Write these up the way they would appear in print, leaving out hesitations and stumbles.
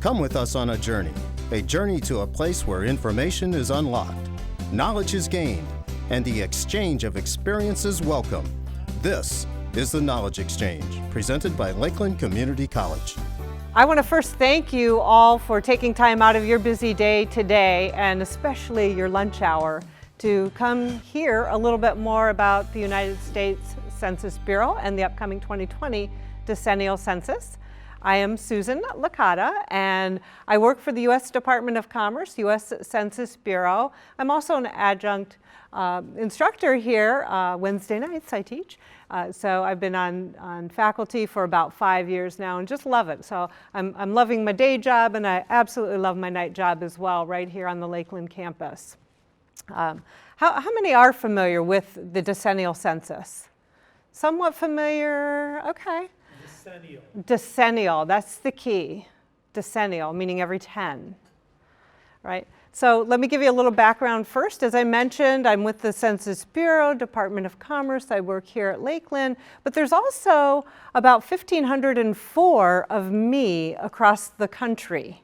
Come with us on a journey to a place where information is unlocked, knowledge is gained, and the exchange of experiences welcome. This is the Knowledge Exchange, presented by Lakeland Community College. I want to first thank you all for taking time out of your busy day today, and especially your lunch hour, to come hear a little bit more about the United States Census Bureau and the upcoming 2020 decennial census. I am Susan Licata, and I work for the U.S. Department of Commerce, U.S. Census Bureau. I'm also an adjunct instructor here. Wednesday nights I teach. So I've been on faculty for about 5 years now and just love it. So I'm loving my day job, and I absolutely love my night job as well, right here on the Lakeland campus. How many are familiar with the decennial census? Somewhat familiar? Okay. Decennial. Decennial, that's the key. Decennial, meaning every 10, right? So let me give you a little background first. As I mentioned, I'm with the Census Bureau, Department of Commerce. I work here at Lakeland, but there's also about 1,504 of me across the country.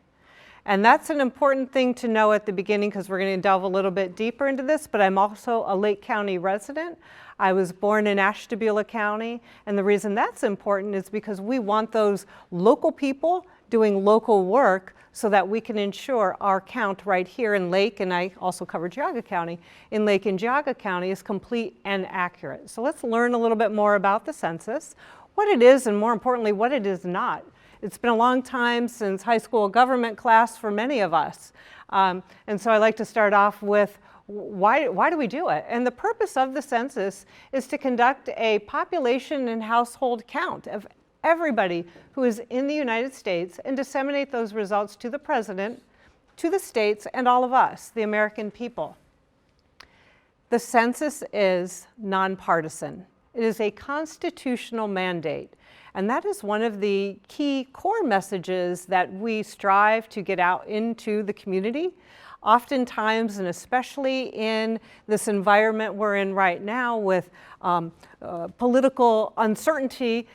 And that's an important thing to know at the beginning, because we're going to delve a little bit deeper into this, but I'm also a Lake County resident. I was born in Ashtabula County, and the reason that's important is because we want those local people doing local work so that we can ensure our count right here in Lake, and I also cover Geauga County, in Lake and Geauga County is complete and accurate. So let's learn a little bit more about the census, what it is, and more importantly, what it is not. It's been a long time since high school government class for many of us. And so I like to start off with why do we do it? And the purpose of the census is to conduct a population and household count of everybody who is in the United States and disseminate those results to the president, to the states, and all of us, the American people. The census is nonpartisan. It is a constitutional mandate. And that is one of the key core messages that we strive to get out into the community. Oftentimes, and especially in this environment we're in right now with political uncertainty,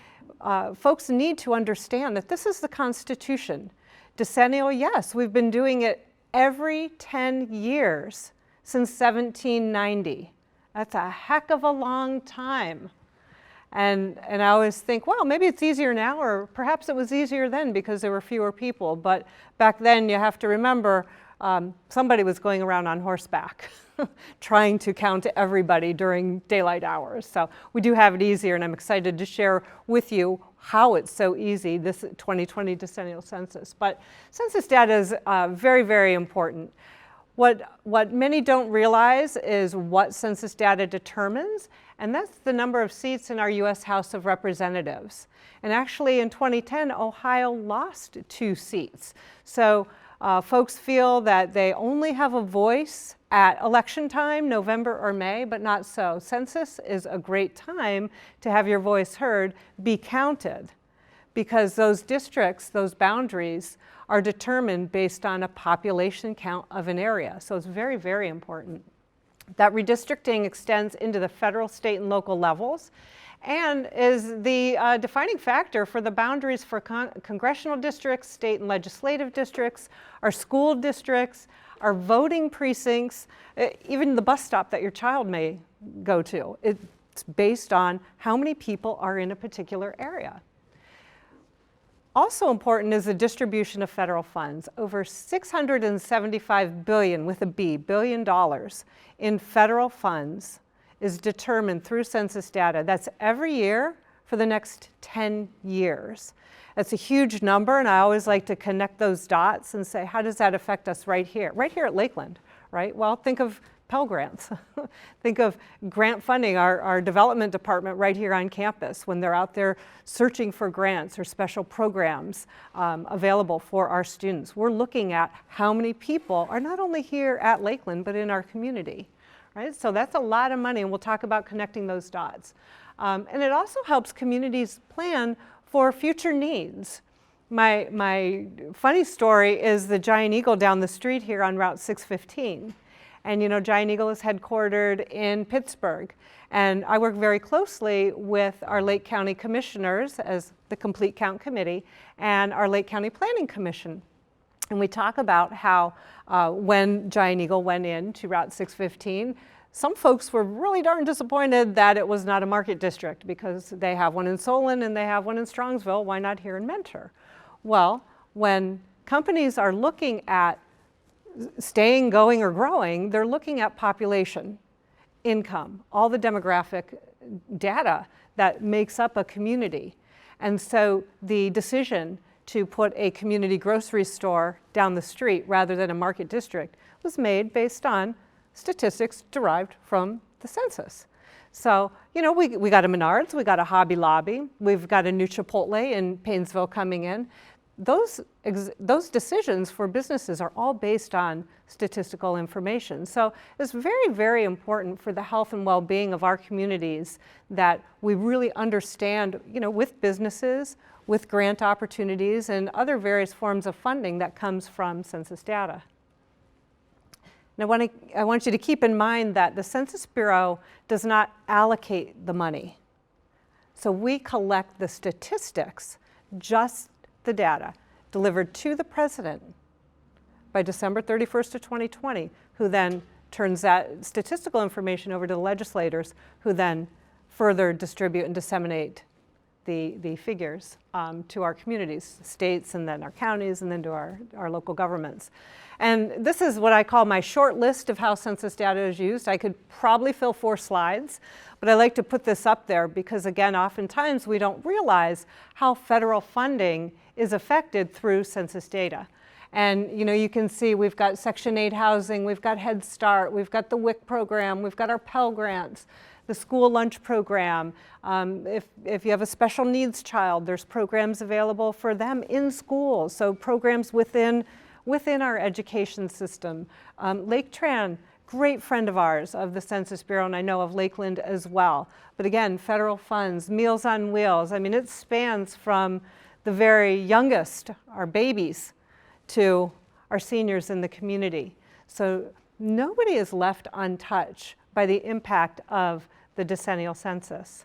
folks need to understand that this is the Constitution. Decennial, yes, we've been doing it every 10 years since 1790. That's a heck of a long time. And I always think, well, maybe it's easier now, or perhaps it was easier then because there were fewer people. But back then, you have to remember, somebody was going around on horseback trying to count everybody during daylight hours. So we do have it easier, and I'm excited to share with you how it's so easy, this 2020 decennial census. But census data is very, very important. What many don't realize is what census data determines, and that's the number of seats in our U.S. House of Representatives. And actually in 2010, Ohio lost 2 seats. So folks feel that they only have a voice at election time, November or May, but not so. Census is a great time to have your voice heard, be counted, because those districts, those boundaries, are determined based on a population count of an area. So it's very, very important. That redistricting extends into the federal, state, and local levels, and is the defining factor for the boundaries for congressional districts, state and legislative districts, our school districts, our voting precincts, even the bus stop that your child may go to. It's based on how many people are in a particular area. Also important is the distribution of federal funds. Over $675 billion, with a B, billion dollars in federal funds is determined through census data. That's every year for the next 10 years. That's a huge number, and I always like to connect those dots and say, how does that affect us right here at Lakeland, right? Well, think of Pell Grants. Think of grant funding, our development department right here on campus, when they're out there searching for grants or special programs available for our students. We're looking at how many people are not only here at Lakeland, but in our community, right? So that's a lot of money, and we'll talk about connecting those dots. And it also helps communities plan for future needs. My funny story is the Giant Eagle down the street here on Route 615. And you know, Giant Eagle is headquartered in Pittsburgh. And I work very closely with our Lake County commissioners as the Complete Count Committee and our Lake County Planning Commission. And we talk about how when Giant Eagle went into Route 615, some folks were really darn disappointed that it was not a market district, because they have one in Solon and they have one in Strongsville. Why not here in Mentor? Well, when companies are looking at staying, going, or growing, they're looking at population, income, all the demographic data that makes up a community. And so the decision to put a community grocery store down the street rather than a market district was made based on statistics derived from the census. So, you know, we got a Menards, we got a Hobby Lobby, we've got a new Chipotle in Paynesville coming in. Those decisions for businesses are all based on statistical information. So it's very, very important for the health and well-being of our communities that we really understand, you know, with businesses, with grant opportunities, and other various forms of funding that comes from census data. Now, I want you to keep in mind that the Census Bureau does not allocate the money. So we collect the statistics, just the data, delivered to the president by December 31st of 2020, who then turns that statistical information over to the legislators, who then further distribute and disseminate the figures to our communities, states, and then our counties, and then to our local governments. And this is what I call my short list of how census data is used. I could probably fill 4 slides, but I like to put this up there because, again, oftentimes we don't realize how federal funding is affected through census data. And you know, you can see we've got Section 8 housing, we've got Head Start, we've got the WIC program, we've got our Pell Grants, the school lunch program. If you have a special needs child, there's programs available for them in school. So programs within our education system. Lake Tran, great friend of ours of the Census Bureau, and I know of Lakeland as well. But again, federal funds, Meals on Wheels. I mean, it spans from the very youngest, our babies, to our seniors in the community. So nobody is left untouched by the impact of the decennial census.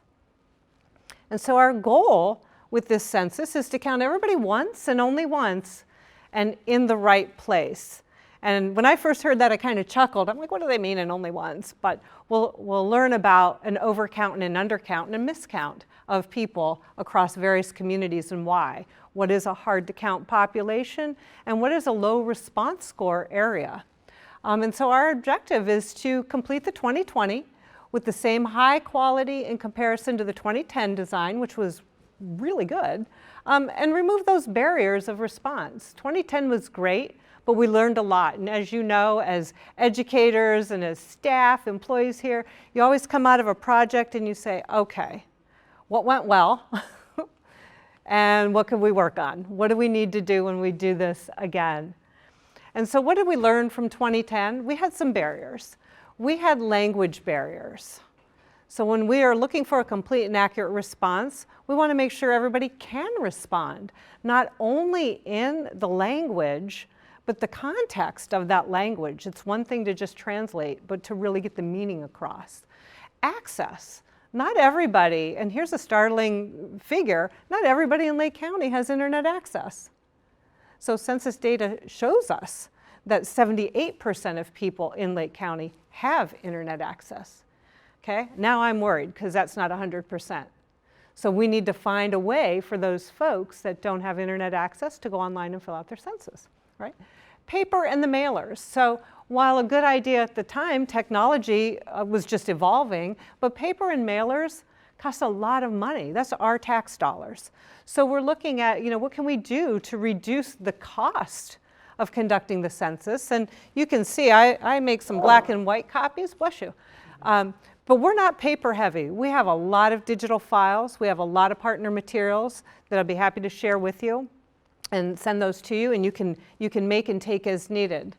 And so our goal with this census is to count everybody once and only once, and in the right place. And when I first heard that, I kind of chuckled. I'm like, what do they mean, and only once? But we'll learn about an overcount and an undercount and a miscount of people across various communities and why. What is a hard to count population, and what is a low response score area? And so our objective is to complete the 2020 with the same high quality in comparison to the 2010 design, which was really good, and remove those barriers of response. 2010 was great, but we learned a lot. And as you know, as educators and as staff, employees here, you always come out of a project and you say, okay, what went well? And what can we work on? What do we need to do when we do this again? And so what did we learn from 2010? We had some barriers. We had language barriers. So when we are looking for a complete and accurate response, we want to make sure everybody can respond, not only in the language, but the context of that language. It's one thing to just translate, but to really get the meaning across. Access. Not everybody, and here's a startling figure, not everybody in Lake County has internet access. So census data shows us that 78% of people in Lake County have internet access. Okay, now I'm worried because that's not 100%. So we need to find a way for those folks that don't have internet access to go online and fill out their census, right? Paper and the mailers. So while a good idea at the time, technology was just evolving, but paper and mailers cost a lot of money. That's our tax dollars. So we're looking at, you know, what can we do to reduce the cost of conducting the census? And you can see I make some black and white copies, bless you. But we're not paper heavy. We have a lot of digital files. We have a lot of partner materials that I'd be happy to share with you and send those to you, and you can make and take as needed.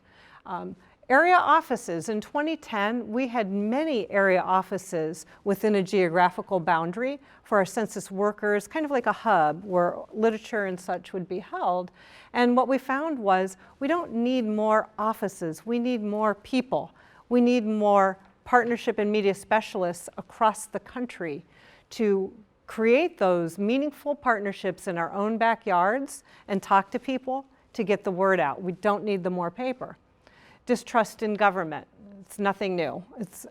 Area offices. In 2010, we had many area offices within a geographical boundary for our census workers, kind of like a hub where literature and such would be held. And what we found was we don't need more offices. We need more people. We need more partnership and media specialists across the country to create those meaningful partnerships in our own backyards and talk to people, to get the word out. We don't need the more paper. Distrust in government. It's nothing new.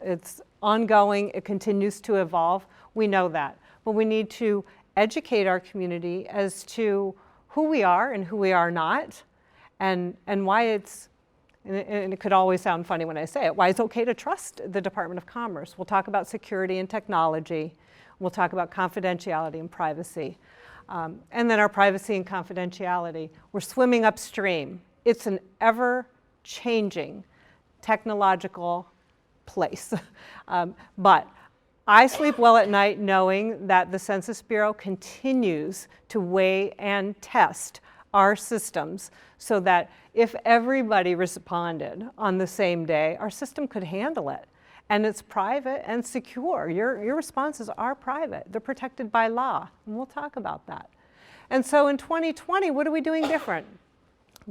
It's ongoing. It continues to evolve. We know that. But we need to educate our community as to who we are and who we are not, and why it's, and it could always sound funny when I say it, why it's okay to trust the Department of Commerce. We'll talk about security and technology. We'll talk about confidentiality and privacy. And then our privacy and confidentiality. We're swimming upstream. It's an ever-changing technological place. But I sleep well at night knowing that the Census Bureau continues to weigh and test our systems so that if everybody responded on the same day, our system could handle it. And it's private and secure. Your responses are private. They're protected by law, and we'll talk about that. And so in 2020, what are we doing different?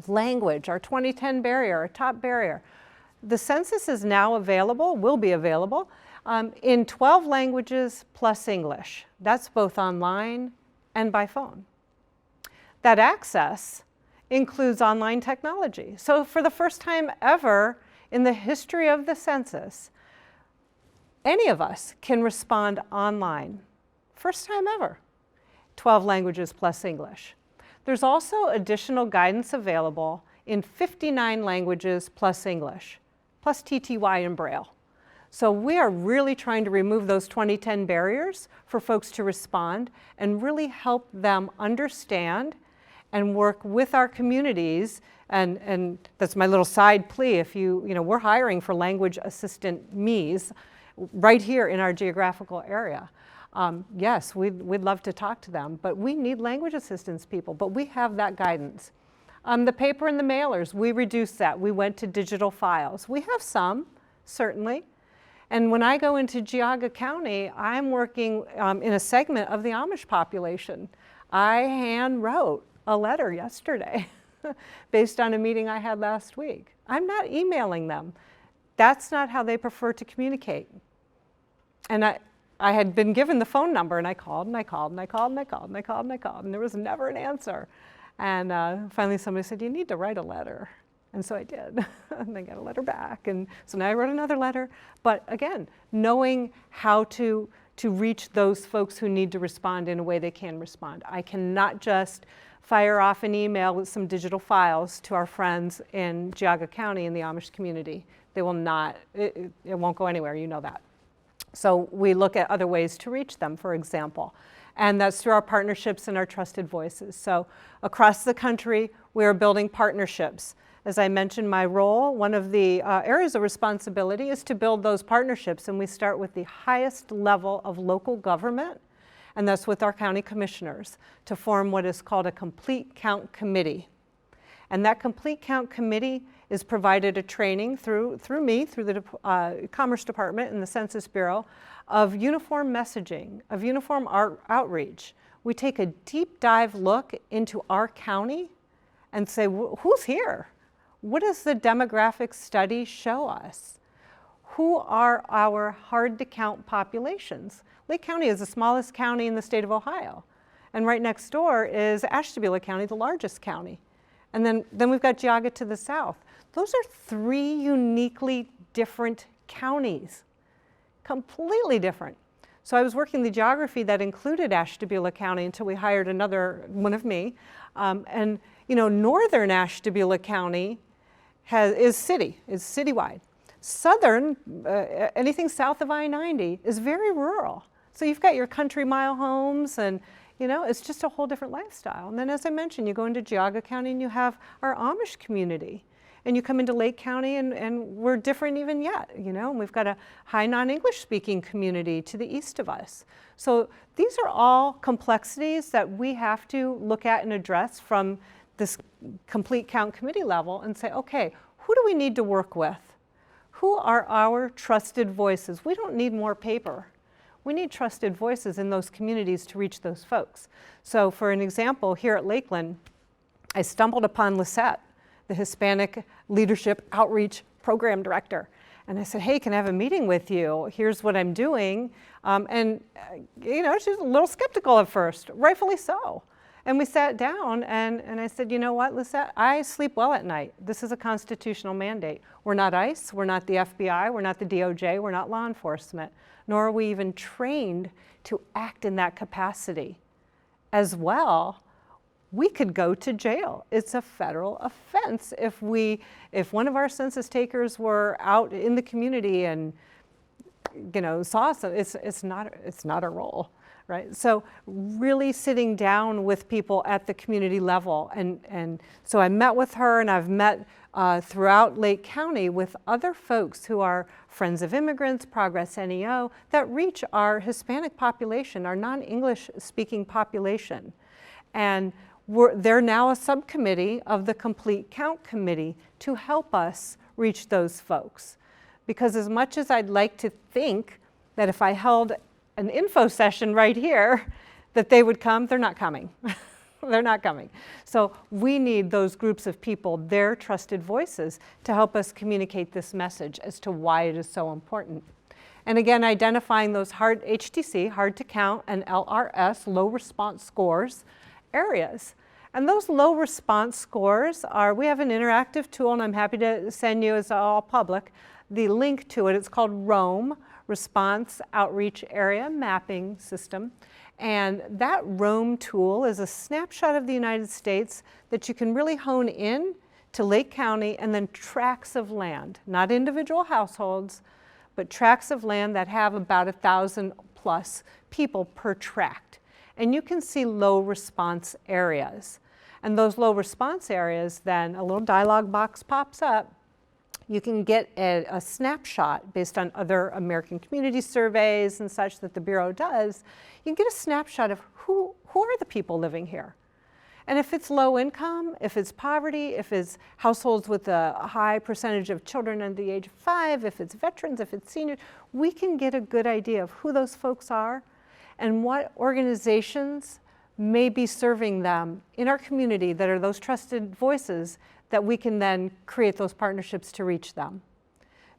Language, our 2010 barrier, our top barrier. The census is now available, will be available, in 12 languages plus English. That's both online and by phone. That access includes online technology. So for the first time ever in the history of the census, any of us can respond online. First time ever. 12 languages plus English. There's also additional guidance available in 59 languages plus English, plus TTY and Braille. So we are really trying to remove those 2010 barriers for folks to respond and really help them understand and work with our communities. And that's my little side plea. If we're hiring for language assistant MEs right here in our geographical area. Yes, we'd love to talk to them, but we need language assistance people, but we have that guidance. The paper and the mailers, we reduced that. We went to digital files. We have some, certainly. And when I go into Geauga County, I'm working in a segment of the Amish population. I hand wrote a letter yesterday based on a meeting I had last week. I'm not emailing them. That's not how they prefer to communicate. And I had been given the phone number, and I called, and I called, and I called, and I called, and I called, and I called, and there was never an answer. And finally somebody said, you need to write a letter. And so I did, and I got a letter back. And so now I wrote another letter. But again, knowing how to reach those folks who need to respond in a way they can respond. I cannot just fire off an email with some digital files to our friends in Geauga County in the Amish community. They will not, it won't go anywhere, you know that. So we look at other ways to reach them, for example. And that's through our partnerships and our trusted voices. So across the country, we are building partnerships. As I mentioned, my role, one of the areas of responsibility is to build those partnerships, and we start with the highest level of local government, and that's with our county commissioners, to form what is called a Complete Count Committee. And that Complete Count Committee is provided a training through me, through the Commerce Department and the Census Bureau, of uniform messaging, of uniform outreach. We take a deep dive look into our county and say, who's here? What does the demographic study show us? Who are our hard to count populations? Lake County is the smallest county in the state of Ohio. And right next door is Ashtabula County, the largest county. And then we've got Geauga to the south. Those are three uniquely different counties, completely different. So I was working the geography that included Ashtabula County until we hired another one of me. And northern Ashtabula County is citywide. Southern, anything south of I-90 is very rural. So you've got your country mile homes and it's just a whole different lifestyle. And then as I mentioned, you go into Geauga County and you have our Amish community. And you come into Lake County and we're different even yet, and we've got a high non-English speaking community to the east of us. So these are all complexities that we have to look at and address from this Complete Count Committee level and say, okay, who do we need to work with? Who are our trusted voices? We don't need more paper. We need trusted voices in those communities to reach those folks. So for an example, here at Lakeland, I stumbled upon Lisette, the Hispanic Leadership Outreach Program Director. And I said, hey, can I have a meeting with you? Here's what I'm doing. She was a little skeptical at first, rightfully so. And we sat down and I said, you know what, Lisette, I sleep well at night. This is a constitutional mandate. We're not ICE, we're not the FBI, we're not the DOJ, we're not law enforcement, nor are we even trained to act in that capacity. As well, we could go to jail. It's a federal offense if one of our census takers were out in the community and saw some, it's not a role. Right? So really sitting down with people at the community level. And so I met with her, and I've met throughout Lake County with other folks who are Friends of Immigrants, Progress NEO, that reach our Hispanic population, our non-English speaking population. And they're now a subcommittee of the Complete Count Committee to help us reach those folks. Because as much as I'd like to think that if I held an info session right here, that they would come, they're not coming. They're not coming. So we need those groups of people, their trusted voices, to help us communicate this message as to why it is so important. And again, identifying those hard HTC, hard to count, and LRS, low response scores areas. And those low response scores are, we have an interactive tool, and I'm happy to send you, as all public, the link to it. It's called ROAM, Response Outreach Area Mapping System. And that ROAM tool is a snapshot of the United States that you can really hone in to Lake County, and then tracts of land, not individual households, but tracts of land that have about 1,000 plus people per tract. And you can see low response areas. And those low response areas, then a little dialog box pops up. You can get a snapshot based on other American community surveys and such that the Bureau does. You can get a snapshot of who are the people living here. And if it's low income, if it's poverty, if it's households with a high percentage of children under the age of 5, if it's veterans, if it's seniors, we can get a good idea of who those folks are and what organizations may be serving them in our community that are those trusted voices that we can then create those partnerships to reach them.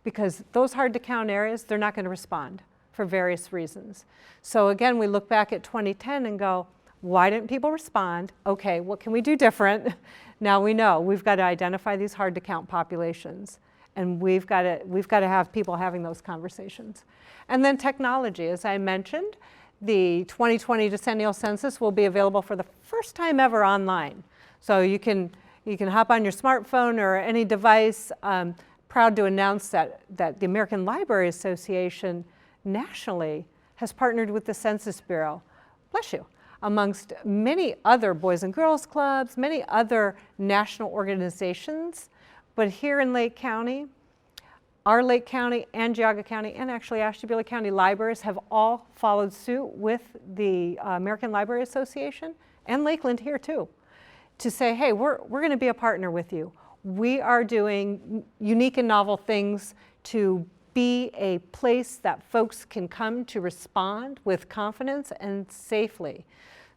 Because those hard to count areas, they're not going to respond for various reasons. So again, we look back at 2010 and go, why didn't people respond? Okay, what can we do different? Now we know we've got to identify these hard to count populations, and we've got to have people having those conversations. And then technology, as I mentioned, the 2020 decennial census will be available for the first time ever online. So you can hop on your smartphone or any device. Proud to announce that the American Library Association nationally has partnered with the Census Bureau, bless you, amongst many other Boys and Girls Clubs, many other national organizations. But here in Lake County, our Lake County and Geauga County and actually Ashtabula County libraries have all followed suit with the American Library Association and Lakeland here too, to say, hey, we're going to be a partner with you. We are doing unique and novel things to be a place that folks can come to respond with confidence and safely.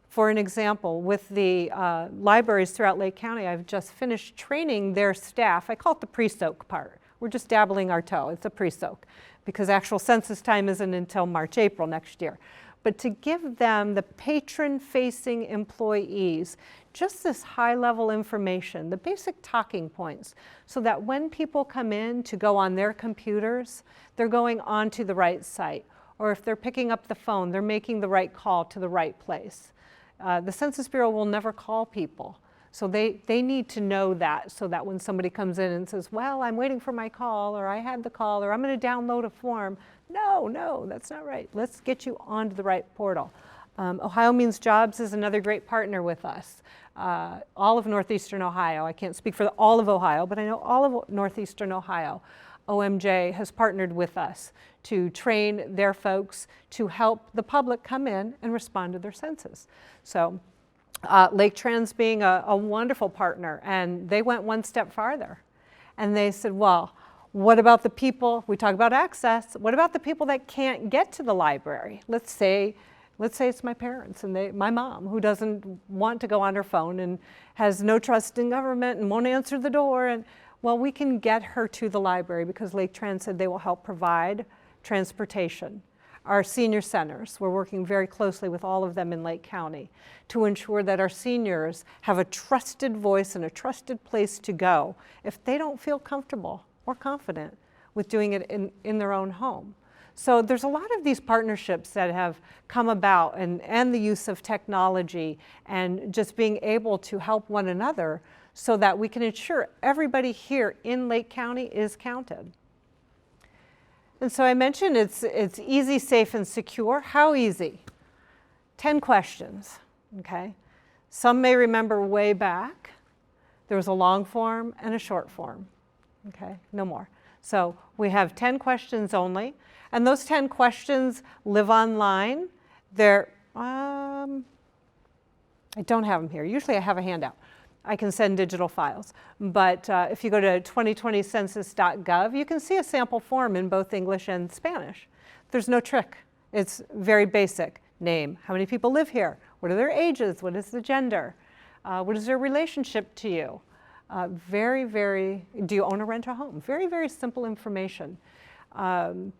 For an example, with the libraries throughout Lake County, I've just finished training their staff. I call it the pre-soak part. We're just dabbling our toe. It's a pre-soak because actual census time isn't until March, April next year. But to give them, the patron-facing employees, just this high-level information, the basic talking points, so that when people come in to go on their computers, they're going onto the right site. Or if they're picking up the phone, they're making the right call to the right place. The Census Bureau will never call people. So they need to know that, so that when somebody comes in and says, well, I'm waiting for my call, or I had the call, or I'm going to download a form. No, that's not right. Let's get you onto the right portal. Ohio Means Jobs is another great partner with us. All of Northeastern Ohio, I can't speak for all of Ohio, but I know all of Northeastern Ohio, OMJ has partnered with us to train their folks to help the public come in and respond to their census. So Lake Trans being a wonderful partner, and they went one step farther. And they said, well, what about the people, we talk about access, what about the people that can't get to the library? Let's say it's my parents and my mom, who doesn't want to go on her phone and has no trust in government and won't answer the door. And well, we can get her to the library because Lake Trans said they will help provide transportation. our senior centers. We're working very closely with all of them in Lake County to ensure that our seniors have a trusted voice and a trusted place to go if they don't feel comfortable or confident with doing it in their own home. So there's a lot of these partnerships that have come about, and the use of technology and just being able to help one another so that we can ensure everybody here in Lake County is counted. And so I mentioned it's easy, safe, and secure. How easy? 10 questions, okay? Some may remember way back, there was a long form and a short form, okay? No more. So we have 10 questions only, and those 10 questions live online. They're, I don't have them here. Usually I have a handout. I can send digital files. But if you go to 2020census.gov, you can see a sample form in both English and Spanish. There's no trick. It's very basic. Name, how many people live here? What are their ages? What is the gender? What is their relationship to you? Do you own or rent a home? Very, very simple information.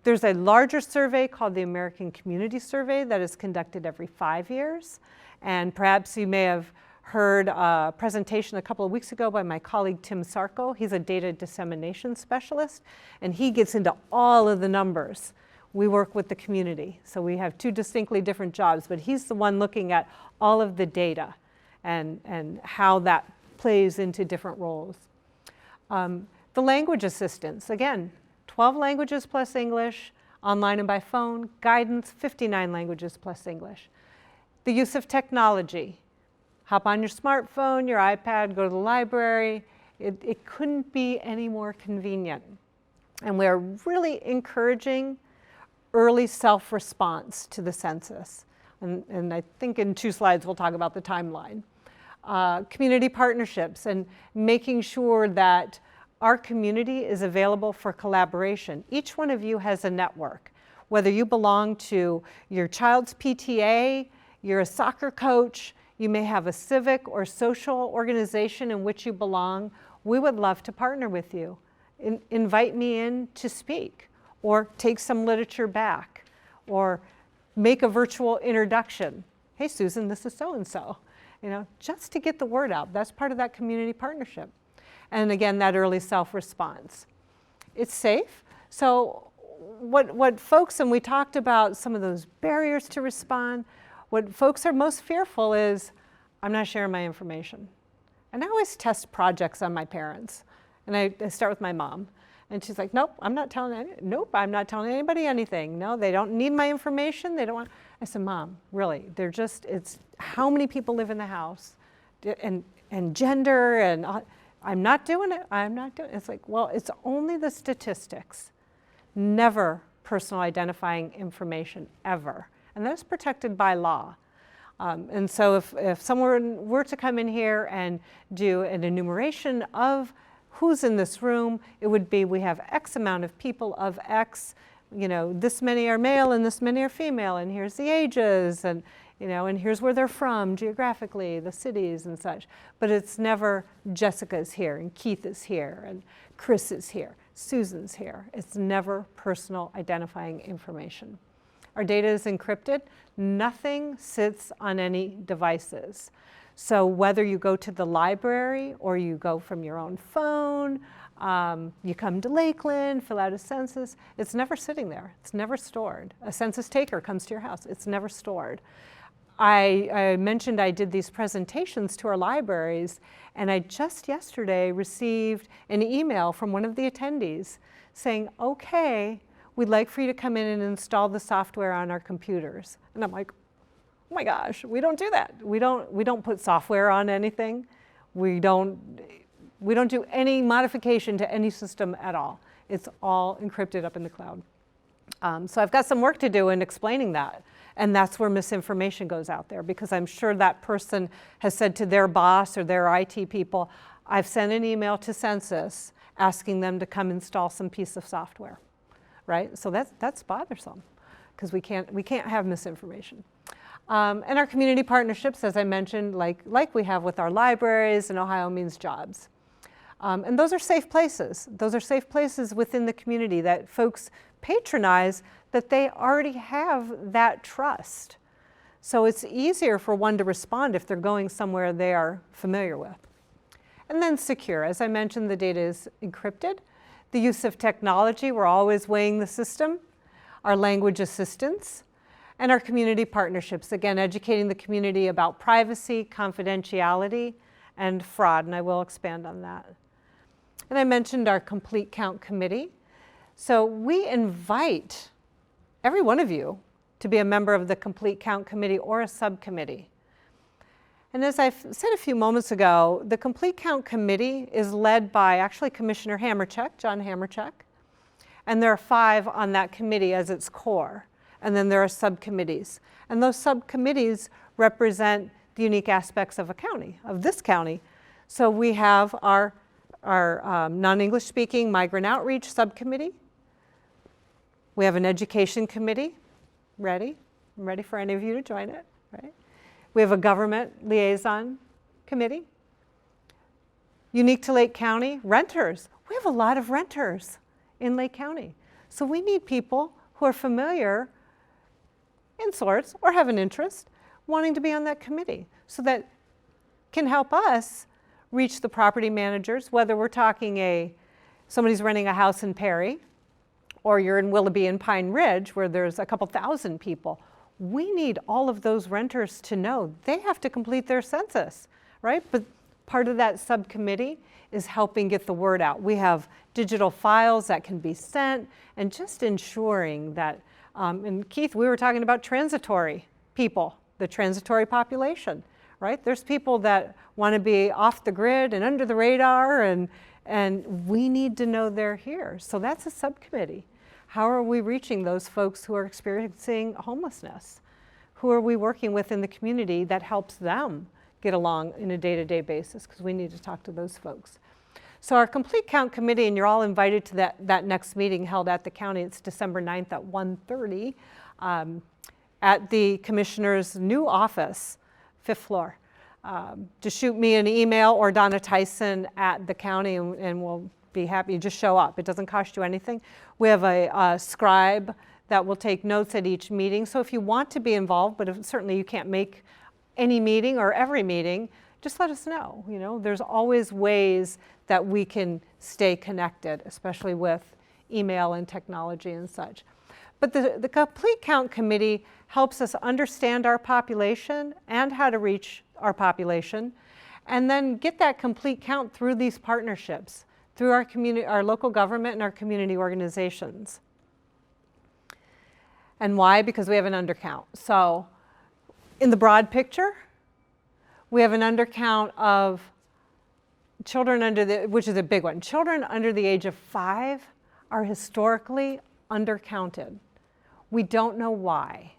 There's a larger survey called the American Community Survey that is conducted every 5 years. And perhaps you may have heard a presentation a couple of weeks ago by my colleague Tim Sarko. He's a data dissemination specialist, and he gets into all of the numbers. We work with the community, so we have two distinctly different jobs, but he's the one looking at all of the data and how that plays into different roles. The language assistance, again, 12 languages plus English, online and by phone, guidance, 59 languages plus English. The use of technology. Hop on your smartphone, your iPad, go to the library. It couldn't be any more convenient. And we're really encouraging early self-response to the census. And I think in 2 slides we'll talk about the timeline. Community partnerships and making sure that our community is available for collaboration. Each one of you has a network. Whether you belong to your child's PTA, you're a soccer coach, you may have a civic or social organization in which you belong, we would love to partner with you. Invite me in to speak, or take some literature back, or make a virtual introduction. Hey, Susan, this is so-and-so. You know, just to get the word out. That's part of that community partnership. And again, that early self-response. It's safe. So what folks, and we talked about some of those barriers to respond, what folks are most fearful is, I'm not sharing my information. And I always test projects on my parents. And I start with my mom. And she's like, nope, I'm not telling anybody anything. No, they don't need my information. They don't want. I said, Mom, really, it's how many people live in the house and gender, and I'm not doing it. It's like, well, it's only the statistics. Never personal identifying information, ever. And that's protected by law. And so if someone were to come in here and do an enumeration of who's in this room, it would be, we have X amount of people of X, you know, this many are male and this many are female, and here's the ages, and you know, and here's where they're from geographically, the cities and such. But it's never Jessica's here and Keith is here and Chris is here, Susan's here. It's never personal identifying information. Our data is encrypted. Nothing sits on any devices. So whether you go to the library or you go from your own phone, you come to Lakeland, fill out a census, it's never sitting there. It's never stored. A census taker comes to your house. It's never stored. I mentioned I did these presentations to our libraries, and I just yesterday received an email from one of the attendees saying, okay, we'd like for you to come in and install the software on our computers. And I'm like, oh my gosh, we don't do that. We don't put software on anything. We don't do any modification to any system at all. It's all encrypted up in the cloud. So I've got some work to do in explaining that. And that's where misinformation goes out there, because I'm sure that person has said to their boss or their IT people, I've sent an email to Census asking them to come install some piece of software, right? So that's bothersome, because we can't have misinformation. And our community partnerships, as I mentioned, like we have with our libraries and Ohio Means Jobs. And those are safe places. Those are safe places within the community that folks patronize that they already have that trust. So it's easier for one to respond if they're going somewhere they are familiar with. And then secure. As I mentioned, the data is encrypted. The use of technology, we're always weighing the system. Our language assistance, and our community partnerships. Again, educating the community about privacy, confidentiality, and fraud, and I will expand on that. And I mentioned our Complete Count Committee. So we invite every one of you to be a member of the Complete Count Committee or a subcommittee. And as I said a few moments ago, the Complete Count Committee is led by actually Commissioner Hamercheck, John Hamercheck, and there are 5 on that committee as its core. And then there are subcommittees. And those subcommittees represent the unique aspects of a county, of this county. So we have our non-English speaking migrant outreach subcommittee. We have an education committee. Ready? I'm ready for any of you to join it, right? We have a government liaison committee. Unique to Lake County, renters. We have a lot of renters in Lake County. So we need people who are familiar in sorts or have an interest wanting to be on that committee so that can help us reach the property managers, whether we're talking somebody's renting a house in Perry or you're in Willoughby and Pine Ridge where there's a couple thousand people. We need all of those renters to know they have to complete their census, right? But part of that subcommittee is helping get the word out. We have digital files that can be sent and just ensuring that, and Keith, we were talking about transitory people, the transitory population, right? There's people that want to be off the grid and under the radar and we need to know they're here. So that's a subcommittee. How are we reaching those folks who are experiencing homelessness? Who are we working with in the community that helps them get along in a day-to-day basis? Because we need to talk to those folks. So our Complete Count Committee, and you're all invited to that next meeting held at the county. It's December 9th at 1:30 at the commissioner's new office, 5th floor. Just shoot me an email or Donna Tyson at the county and we'll be happy. Just show up. It doesn't cost you anything. We have a scribe that will take notes at each meeting. So if you want to be involved, but if certainly you can't make any meeting or every meeting, just let us know. You know, there's always ways that we can stay connected, especially with email and technology and such. But the Complete Count Committee helps us understand our population and how to reach our population, and then get that complete count through these partnerships, through our community, our local government and our community organizations. And why? Because we have an undercount. So in the broad picture, we have an undercount of children which is a big one. Children under the age of 5 are historically undercounted. We don't know why.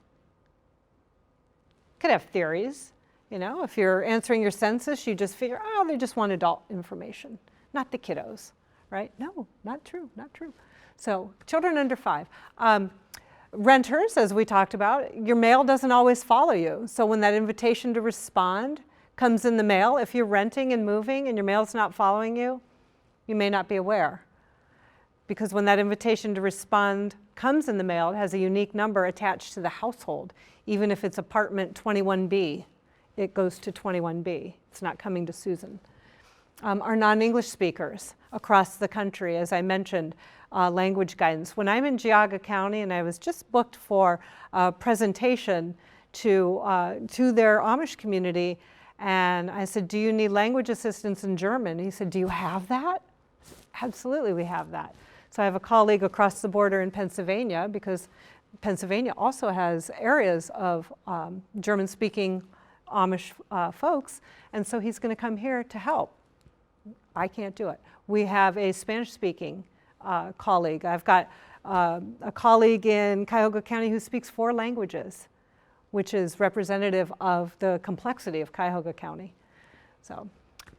Could have theories. You know, if you're answering your census, you just figure, oh, they just want adult information, not the kiddos, right? No, not true, not true. So children under 5. Renters, as we talked about, your mail doesn't always follow you. So when that invitation to respond comes in the mail, if you're renting and moving and your mail's not following you, you may not be aware. Because when that invitation to respond comes in the mail, it has a unique number attached to the household. Even if it's apartment 21B, it goes to 21B. It's not coming to Susan. Our non-English speakers across the country, as I mentioned, language guidance. When I'm in Geauga County, and I was just booked for a presentation to their Amish community, and I said, do you need language assistance in German? He said, do you have that? Absolutely, we have that. So I have a colleague across the border in Pennsylvania, because Pennsylvania also has areas of German-speaking Amish folks, and so he's going to come here to help. I can't do it. We have a Spanish-speaking colleague. I've got a colleague in Cuyahoga County who speaks 4 languages, which is representative of the complexity of Cuyahoga County. So,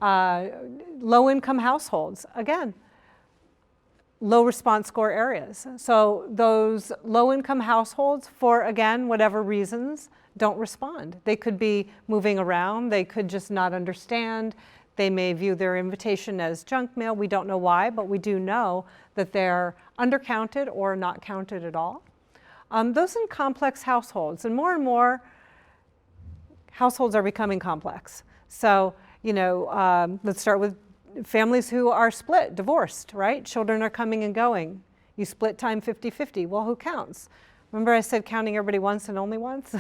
low-income households, again, low response score areas. So those low-income households, for, again, whatever reasons, don't respond. They could be moving around, they could just not understand, They may view their invitation as junk mail. We don't know why, but we do know that they're undercounted or not counted at all. Those in complex households, and more households are becoming complex. So, let's start with families who are split, divorced, right? Children are coming and going. You split time 50-50. Well, who counts? Remember I said counting everybody once and only once?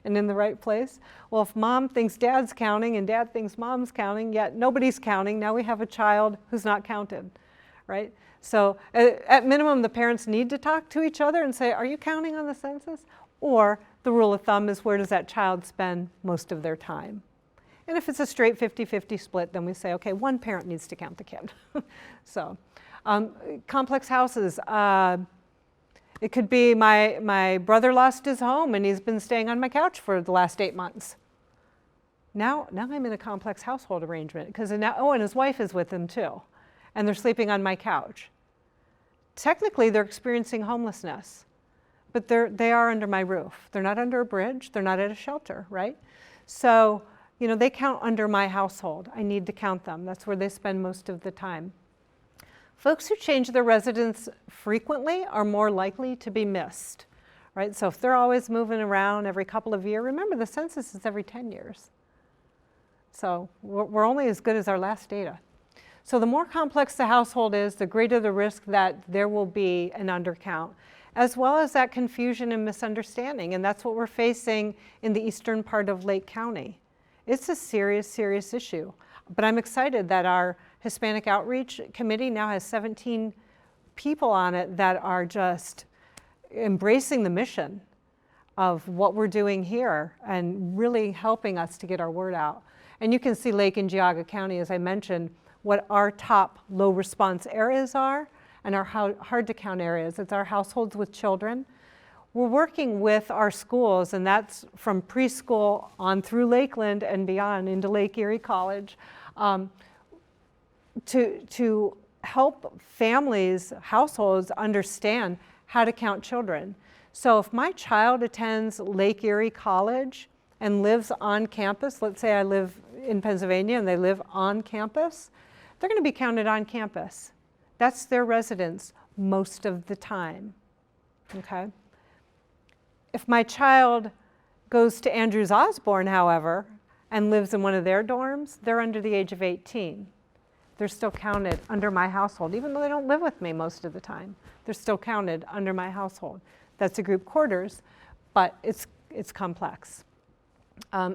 And in the right place? Well, if mom thinks dad's counting and dad thinks mom's counting, yet nobody's counting, now we have a child who's not counted, right? So at minimum, the parents need to talk to each other and say, are you counting on the census? Or the rule of thumb is, where does that child spend most of their time? And if it's a straight 50-50 split, then we say, okay, one parent needs to count the kid. So complex houses. It could be my brother lost his home and he's been staying on my couch for the last 8 months. Now I'm in a complex household arrangement because and his wife is with him too. And they're sleeping on my couch. Technically, they're experiencing homelessness, but they are under my roof. They're not under a bridge. They're not at a shelter, right? So, they count under my household. I need to count them. That's where they spend most of the time. Folks who change their residence frequently are more likely to be missed, right? So if they're always moving around every couple of years, remember the census is every 10 years. So we're only as good as our last data. So the more complex the household is, the greater the risk that there will be an undercount, as well as that confusion and misunderstanding. And that's what we're facing in the eastern part of Lake County. It's a serious, serious issue. But I'm excited that our Hispanic Outreach Committee now has 17 people on it that are just embracing the mission of what we're doing here and really helping us to get our word out. And you can see Lake and Geauga County, as I mentioned, what our top low response areas are and our hard to count areas. It's our households with children. We're working with our schools, and that's from preschool on through Lakeland and beyond into Lake Erie College, to help families, households understand how to count children. So if my child attends Lake Erie College and lives on campus, let's say I live in Pennsylvania and they live on campus, they're going to be counted on campus. That's their residence most of the time, okay? If my child goes to Andrews Osborne, however, and lives in one of their dorms, they're under the age of 18. They're still counted under my household, even though they don't live with me most of the time. They're still counted under my household. That's a group quarters, but it's complex.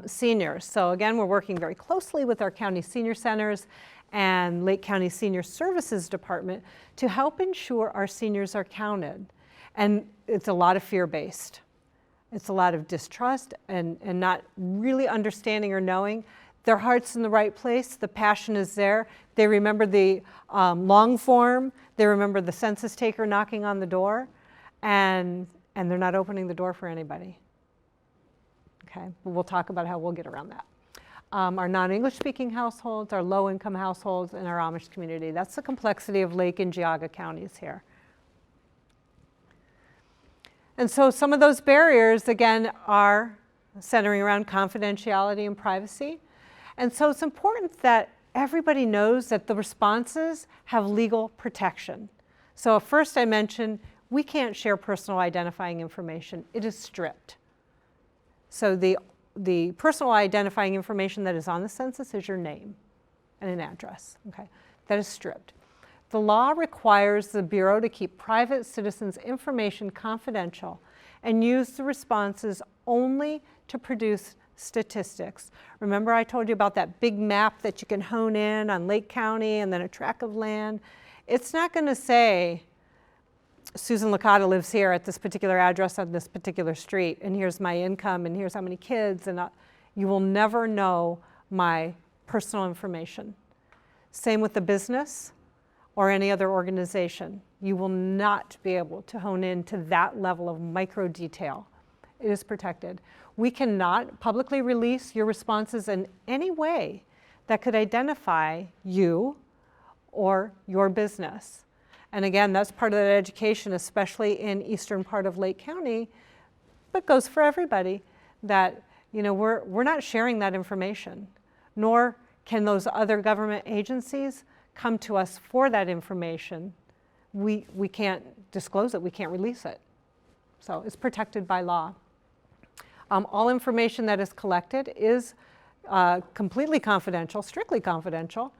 Seniors. So again, we're working very closely with our county senior centers and Lake County Senior Services Department to help ensure our seniors are counted. And it's a lot of fear-based. It's a lot of distrust and not really understanding or knowing. Their heart's in the right place, the passion is there. They remember the long form, they remember the census taker knocking on the door, and they're not opening the door for anybody. Okay, we'll talk about how we'll get around that. Our non-English speaking households, our low-income households, and our Amish community. That's the complexity of Lake and Geauga counties here. And so some of those barriers, again, are centering around confidentiality and privacy. And so it's important that everybody knows that the responses have legal protection. So first I mentioned, we can't share personal identifying information. It is stripped. So the personal identifying information that is on the census is your name and an address, okay? That is stripped. The law requires the Bureau to keep private citizens' information confidential and use the responses only to produce statistics. Remember I told you about that big map that you can hone in on Lake County and then a tract of land? It's not going to say, Susan Licata lives here at this particular address on this particular street, and here's my income, and here's how many kids, and you will never know my personal information. Same with the business or any other organization. You will not be able to hone in to that level of micro detail. It is protected. We cannot publicly release your responses in any way that could identify you or your business. And again, that's part of that education, especially in eastern part of Lake County, but goes for everybody, that we're not sharing that information, nor Can those other government agencies come to us for that information? We can't disclose it, we can't release it. So it's protected by law. All information that is collected is completely confidential, strictly confidential.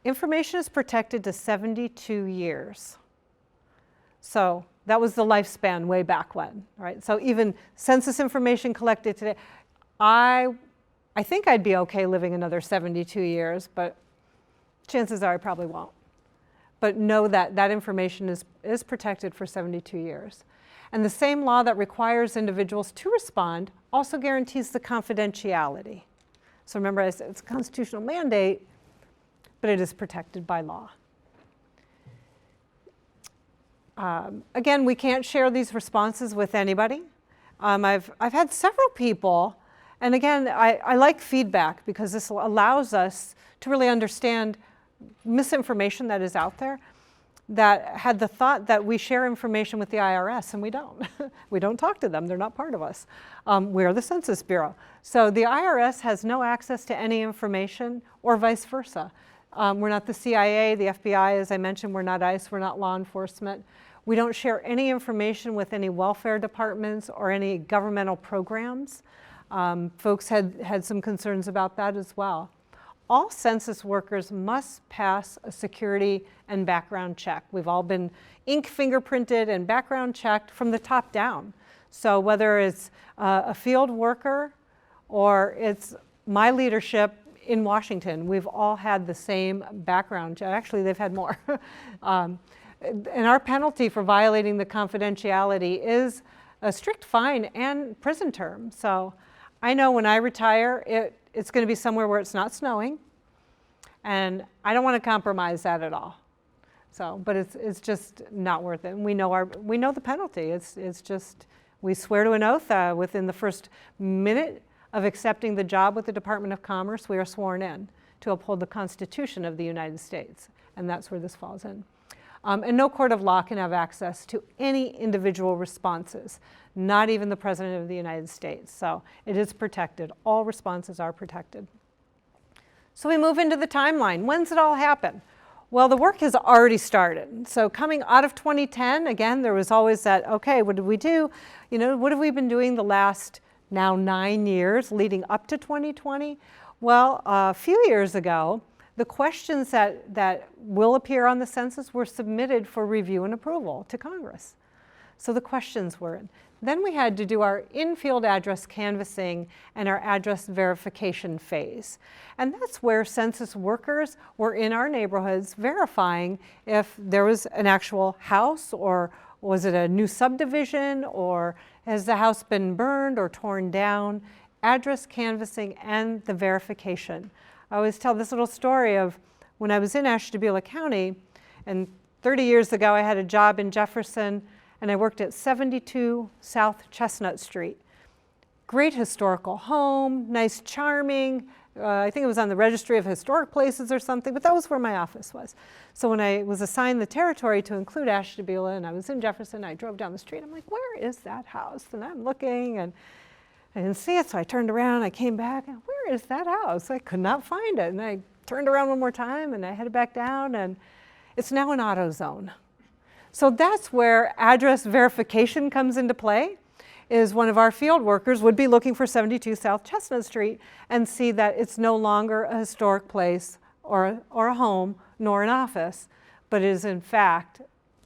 Information is protected to 72 years. So that was the lifespan way back when, right? So even census information collected today, I think I'd be okay living another 72 years, but chances are I probably won't. But know that that information is protected for 72 years. And the same law that requires individuals to respond also guarantees the confidentiality. So remember, it's a constitutional mandate, but it is protected by law. Again, we can't share these responses with anybody. I've had several people, and again, I like feedback because this allows us to really understand misinformation that is out there, that had the thought that we share information with the IRS, and we don't. We don't talk to them, they're not part of us. We're the Census Bureau. So the IRS has no access to any information, or vice versa. We're not the CIA, the FBI, as I mentioned, we're not ICE, we're not law enforcement. We don't share any information with any welfare departments or any governmental programs. Folks had some concerns about that as well. All census workers must pass a security and background check. We've all been ink fingerprinted and background checked from the top down. So whether it's a field worker or it's my leadership in Washington, we've all had the same background check. Actually, they've had more. And our penalty for violating the confidentiality is a strict fine and prison term. So I know when I retire, it's going to be somewhere where it's not snowing, and I don't want to compromise that at all. So, but it's just not worth it. And we know the penalty. It's just, we swear to an oath within the first minute of accepting the job with the Department of Commerce. We are sworn in to uphold the Constitution of the United States, and that's where this falls in. And no court of law can have access to any individual responses, not even the President of the United States. So it is protected. All responses are protected. So we move into the timeline. When's it all happen? Well, the work has already started. So coming out of 2010, again, there was always that, okay, what did we do? You know, what have we been doing the last now 9 years leading up to 2020? Well, a few years ago, the questions that will appear on the census were submitted for review and approval to Congress. So the questions were in. Then we had to do our in-field address canvassing and our address verification phase. And that's where census workers were in our neighborhoods verifying if there was an actual house, or was it a new subdivision, or has the house been burned or torn down. Address canvassing and the verification. I always tell this little story of when I was in Ashtabula County, and 30 years ago I had a job in Jefferson, and I worked at 72 South Chestnut Street. Great historical home, nice, charming. I think it was on the Registry of Historic Places or something, but that was where my office was. So when I was assigned the territory to include Ashtabula, and I was in Jefferson, I drove down the street, I'm like, where is that house? And I'm looking, and I didn't see it, so I turned around, I came back, and where is that house? I could not find it. And I turned around one more time, and I headed back down, and it's now an AutoZone. So that's where address verification comes into play, is one of our field workers would be looking for 72 South Chestnut Street and see that it's no longer a historic place or a home, nor an office, but it is in fact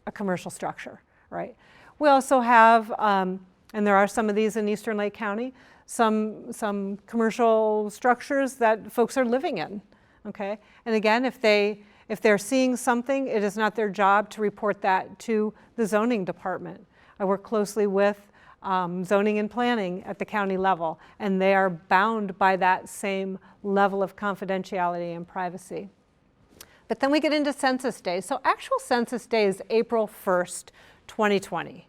a commercial structure, right? We also have, and there are some of these in Eastern Lake County, some commercial structures that folks are living in, okay? And again, if they're seeing something, it is not their job to report that to the zoning department. I work closely with zoning and planning at the county level, and they are bound by that same level of confidentiality and privacy. But then we get into census day. So actual census day is April 1st, 2020.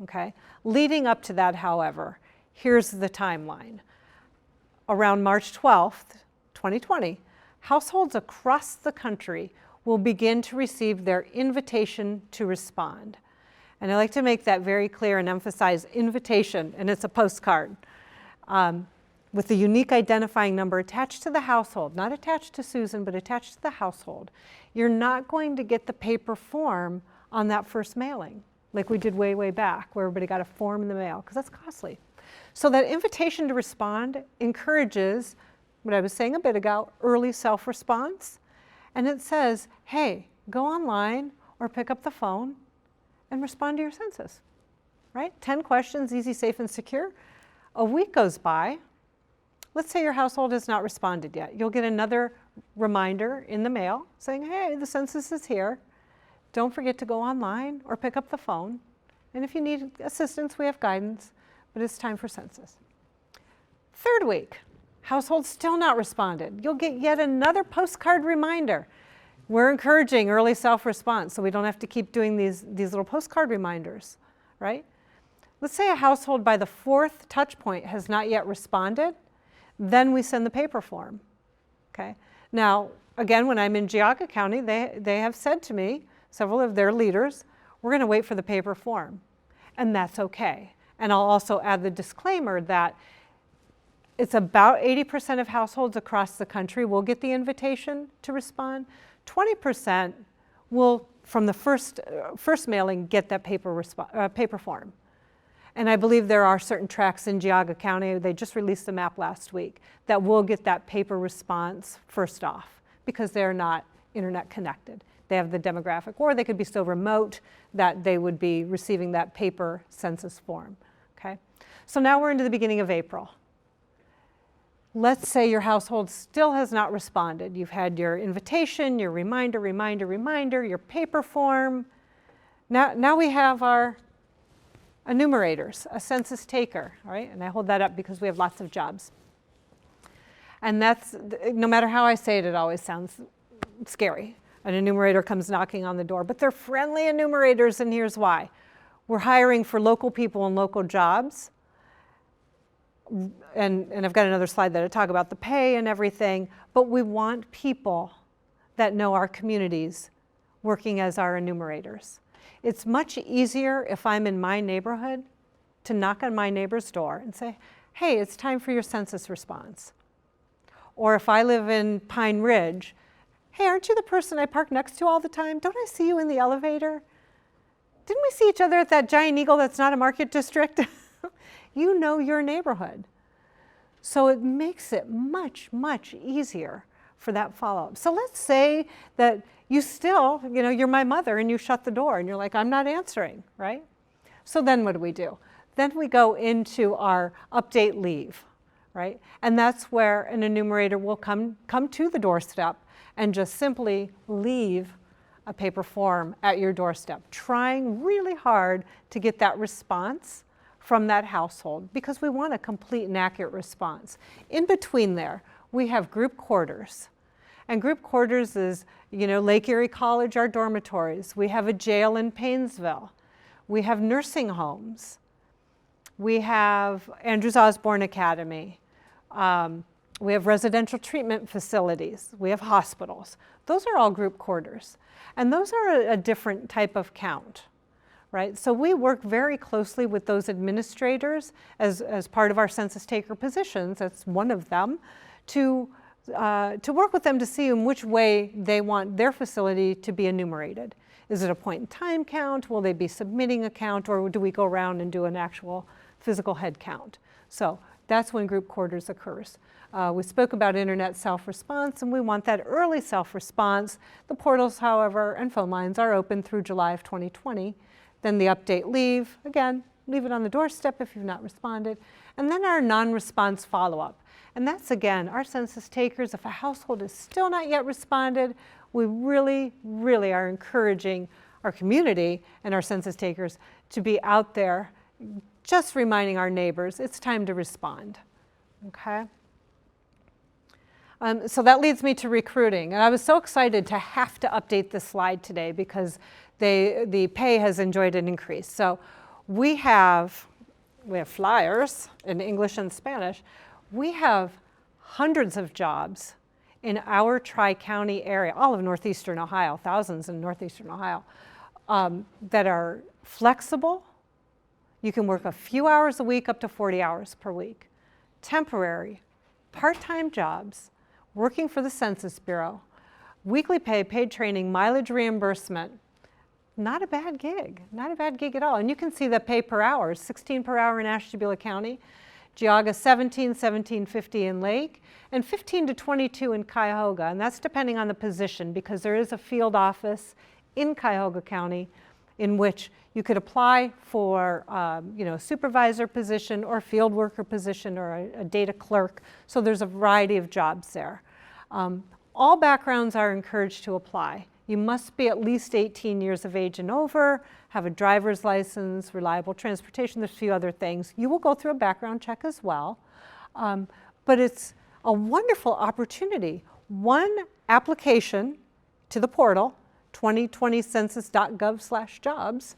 Okay? Leading up to that, however, here's the timeline. Around March 12th, 2020, households across the country will begin to receive their invitation to respond. And I like to make that very clear and emphasize invitation, and it's a postcard. with the unique identifying number attached to the household, not attached to Susan, but attached to the household, you're not going to get the paper form on that first mailing, like we did way, way back, where everybody got a form in the mail, because that's costly. So that invitation to respond encourages, what I was saying a bit ago, early self-response. And it says, hey, go online or pick up the phone and respond to your census, right? 10 questions, easy, safe, and secure. A week goes by. Let's say your household has not responded yet. You'll get another reminder in the mail saying, hey, the census is here. Don't forget to go online or pick up the phone. And if you need assistance, we have guidance, but it's time for census. Third week, household still not responded. You'll get yet another postcard reminder. We're encouraging early self-response, so we don't have to keep doing these little postcard reminders, right? Let's say a household by the 4th touch point has not yet responded, then we send the paper form, okay? Now, again, when I'm in Geauga County, they have said to me, several of their leaders, we're gonna wait for the paper form, and that's okay. And I'll also add the disclaimer that it's about 80% of households across the country will get the invitation to respond. 20% will, from the first mailing, get that paper form. And I believe there are certain tracts in Geauga County, they just released the map last week, that will get that paper response first off because they're not internet connected. They have the demographic, or they could be so remote that they would be receiving that paper census form, okay? So now we're into the beginning of April. Let's say your household still has not responded. You've had your invitation, your reminder, your paper form. Now we have our enumerators, a census taker, all right? And I hold that up because we have lots of jobs. And that's, no matter how I say it, it always sounds scary. An enumerator comes knocking on the door, but they're friendly enumerators, and here's why. We're hiring for local people and local jobs. And I've got another slide that I talk about the pay and everything, but we want people that know our communities working as our enumerators. It's much easier if I'm in my neighborhood to knock on my neighbor's door and say, hey, it's time for your census response. Or if I live in Pine Ridge, hey, aren't you the person I park next to all the time? Don't I see you in the elevator? Didn't we see each other at that Giant Eagle that's not a market district? You know your neighborhood. So it makes it much, much easier for that follow-up. So let's say that you still, you're my mother and you shut the door and you're like, I'm not answering, right? So then what do? Then we go into our update leave, right? And that's where an enumerator will come to the doorstep and just simply leave a paper form at your doorstep, trying really hard to get that response from that household because we want a complete and accurate response. In between there, we have group quarters. And group quarters is, Lake Erie College, our dormitories. We have a jail in Paynesville. We have nursing homes. We have Andrews Osborne Academy. We have residential treatment facilities. We have hospitals. Those are all group quarters. And those are a different type of count, right? So we work very closely with those administrators as part of our census taker positions, that's one of them, to work with them to see in which way they want their facility to be enumerated. Is it a point in time count? Will they be submitting a count, or do we go around and do an actual physical head count? So that's when group quarters occurs. We spoke about internet self-response, and we want that early self-response. The portals, however, and phone lines are open through July of 2020. Then the update leave, again, leave it on the doorstep if you've not responded. And then our non-response follow-up. And that's, again, our census takers. If a household is still not yet responded, we really, really are encouraging our community and our census takers to be out there just reminding our neighbors it's time to respond, okay? So that leads me to recruiting. And I was so excited to have to update this slide today because the pay has enjoyed an increase. So we have flyers in English and Spanish. We have hundreds of jobs in our Tri-County area, all of Northeastern Ohio, thousands in Northeastern Ohio, that are flexible. You can work a few hours a week up to 40 hours per week. temporary, part-time jobs, working for the Census Bureau, weekly pay, paid training, mileage reimbursement. Not a bad gig, not a bad gig at all. And you can see the pay per hour, 16 per hour in Ashtabula County, Geauga 17, 17.50 in Lake, and 15 to 22 in Cuyahoga. And that's depending on the position, because there is a field office in Cuyahoga County in which you could apply for a supervisor position or field worker position or a data clerk. So there's a variety of jobs there. All backgrounds are encouraged to apply. You must be at least 18 years of age and over, have a driver's license, reliable transportation, there's a few other things. You will go through a background check as well, but it's a wonderful opportunity. One application to the portal, 2020census.gov/jobs,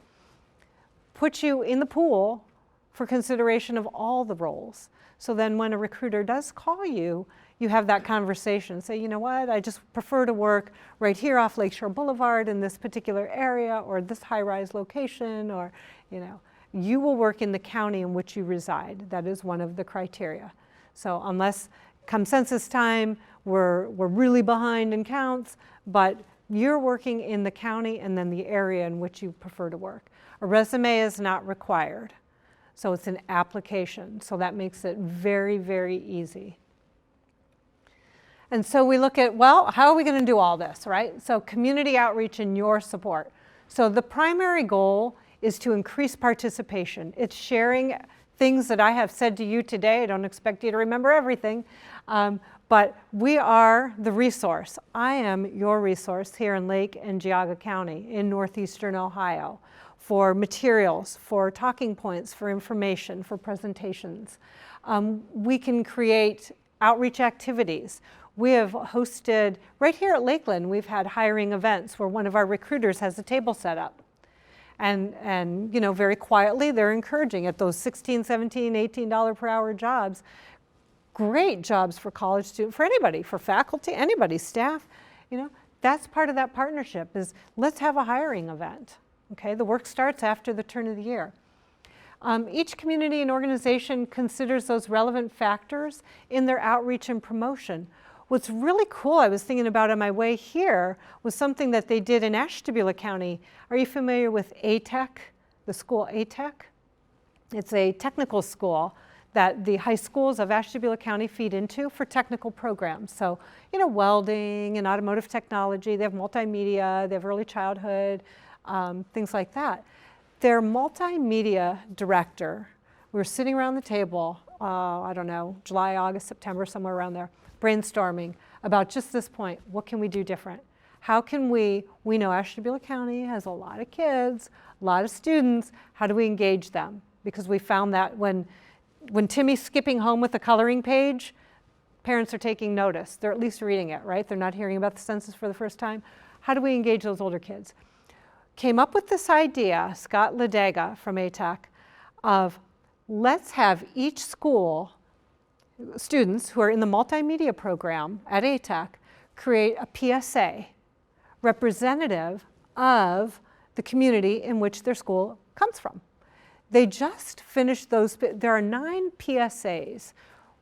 puts you in the pool for consideration of all the roles. So then when a recruiter does call you, you have that conversation. Say, you know what, I just prefer to work right here off Lakeshore Boulevard in this particular area or this high-rise location, or, you will work in the county in which you reside. That is one of the criteria. So unless come census time, we're really behind in counts, but you're working in the county and then the area in which you prefer to work. A resume is not required. So it's an application. So that makes it very, very easy. And so we look at, well, how are we going to do all this, right? So community outreach and your support. So the primary goal is to increase participation. It's sharing things that I have said to you today. I don't expect you to remember everything, but we are the resource. I am your resource here in Lake and Geauga County in northeastern Ohio for materials, for talking points, for information, for presentations. We can create outreach activities. We have hosted, right here at Lakeland, we've had hiring events where one of our recruiters has a table set up. And very quietly, they're encouraging at those $16, $17, $18 per hour jobs. Great jobs for college students, for anybody, for faculty, anybody, staff. That's part of that partnership is let's have a hiring event. Okay, the work starts after the turn of the year. Each community and organization considers those relevant factors in their outreach and promotion. What's really cool, I was thinking about on my way here, was something that they did in Ashtabula County. Are you familiar with ATEC, the school ATEC? It's a technical school that the high schools of Ashtabula County feed into for technical programs. So, welding and automotive technology, they have multimedia, they have early childhood, things like that. Their multimedia director, we were sitting around the table, I don't know, July, August, September, somewhere around there, brainstorming about just this point. What can we do different? How can we know Ashtabula County has a lot of kids, a lot of students. How do we engage them? Because we found that when Timmy's skipping home with a coloring page, parents are taking notice. They're at least reading it, right? They're not hearing about the census for the first time. How do we engage those older kids? Came up with this idea, Scott Ladega from ATEC, of let's have each school, students who are in the multimedia program at ATEC, create a PSA representative of the community in which their school comes from. They just finished those. There are 9 PSAs.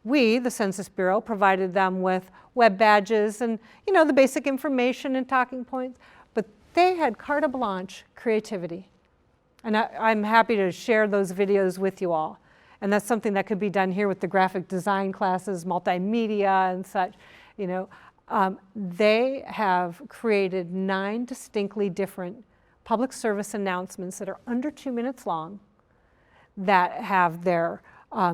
We, the Census Bureau, provided them with web badges and the basic information and talking points, but they had carte blanche creativity. And I'm happy to share those videos with you all. And that's something that could be done here with the graphic design classes, multimedia and such. They have created 9 distinctly different public service announcements that are under 2 minutes long, that have their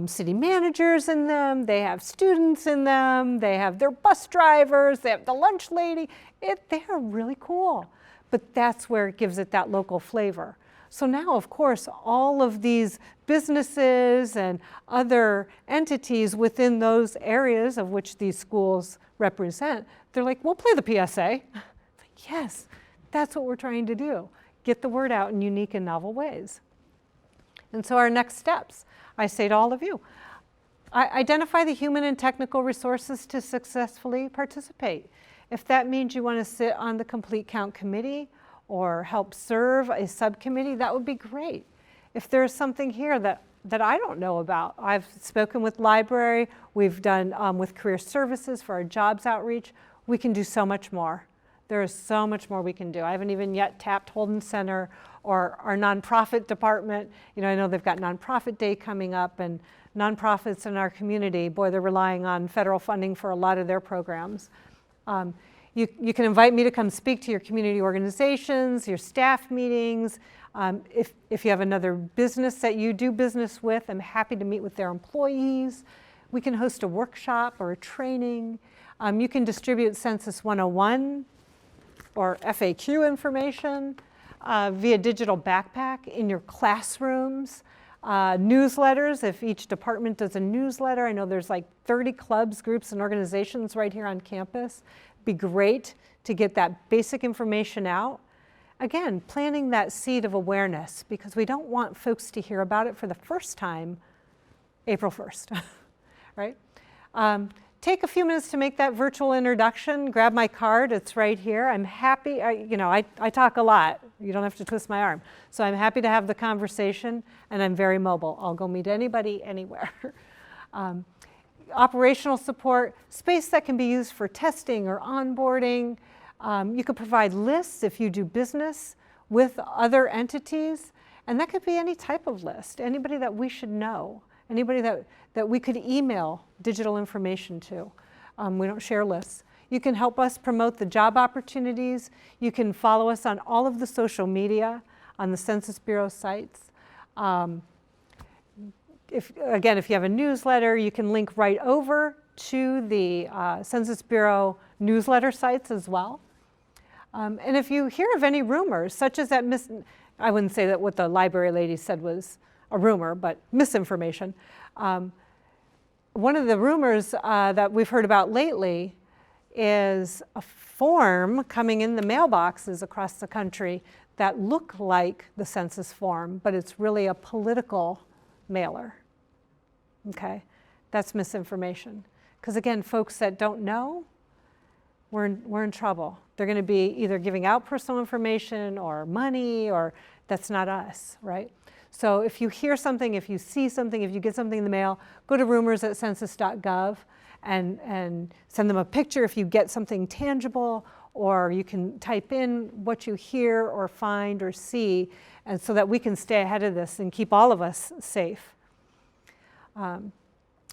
city managers in them, they have students in them, they have their bus drivers, they have the lunch lady. They are really cool. But that's where it gives it that local flavor. So now, of course, all of these businesses and other entities within those areas of which these schools represent, they're like, we'll play the PSA. Like, yes, that's what we're trying to do. Get the word out in unique and novel ways. And so our next steps, I say to all of you, identify the human and technical resources to successfully participate. If that means you want to sit on the Complete Count Committee or help serve a subcommittee, that would be great. If there's something here that that I don't know about. I've spoken with library, we've done with career services for our jobs outreach. We can do so much more. There is so much more we can do. I haven't even yet tapped Holden Center or our nonprofit department. You know, I know they've got Nonprofit Day coming up, and nonprofits in our community, boy, they're relying on federal funding for a lot of their programs. You can invite me to come speak to your community organizations, your staff meetings. If you have another business that you do business with, I'm happy to meet with their employees. We can host a workshop or a training. You can distribute Census 101 or FAQ information via digital backpack in your classrooms. Newsletters, if each department does a newsletter. I know there's like 30 clubs, groups, and organizations right here on campus. It'd be great to get that basic information out. Again, planting that seed of awareness, because we don't want folks to hear about it for the first time April 1st, right? Take a few minutes to make that virtual introduction. Grab my card, it's right here. I'm happy, I talk a lot. You don't have to twist my arm. So I'm happy to have the conversation, and I'm very mobile. I'll go meet anybody, anywhere. Operational support, space that can be used for testing or onboarding. You could provide lists if you do business with other entities, and that could be any type of list, anybody that we should know, anybody that we could email digital information to. We don't share lists. You can help us promote the job opportunities. You can follow us on all of the social media on the Census Bureau sites. If you have a newsletter, you can link right over to the Census Bureau newsletter sites as well. And if you hear of any rumors, such as that I wouldn't say that what the library lady said was a rumor, but misinformation. One of the rumors that we've heard about lately is a form coming in the mailboxes across the country that look like the census form, but it's really a political mailer. Okay, that's misinformation. Because again, folks that don't know, we're in trouble. They're going to be either giving out personal information or money, or that's not us, right? So if you hear something, if you see something, if you get something in the mail, go to rumors@census.gov and send them a picture if you get something tangible, or you can type in what you hear or find or see, and so that we can stay ahead of this and keep all of us safe. And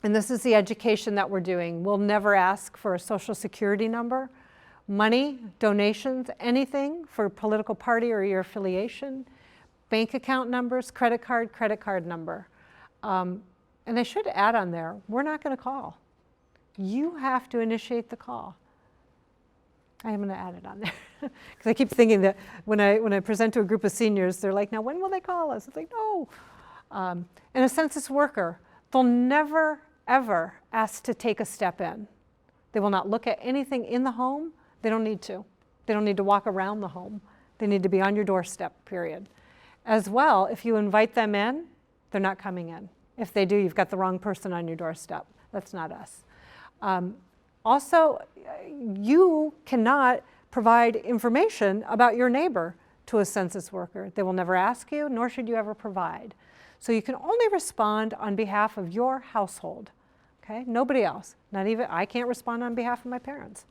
this is the education that we're doing. We'll never ask for a Social Security number, money, donations, anything for a political party or your affiliation, bank account numbers, credit card number. And I should add on there, we're not going to call. You have to initiate the call. I am going to add it on there because I keep thinking that when I present to a group of seniors, they're like, now when will they call us? It's like, no. And a census worker, they'll never, ever ask to take a step in. They will not look at anything in the home. They don't need to. They don't need to walk around the home. They need to be on your doorstep, period. As well, if you invite them in, they're not coming in. If they do, you've got the wrong person on your doorstep. That's not us. Also, you cannot provide information about your neighbor to a census worker. They will never ask you, nor should you ever provide. So you can only respond on behalf of your household, okay? Nobody else, not even, I can't respond on behalf of my parents.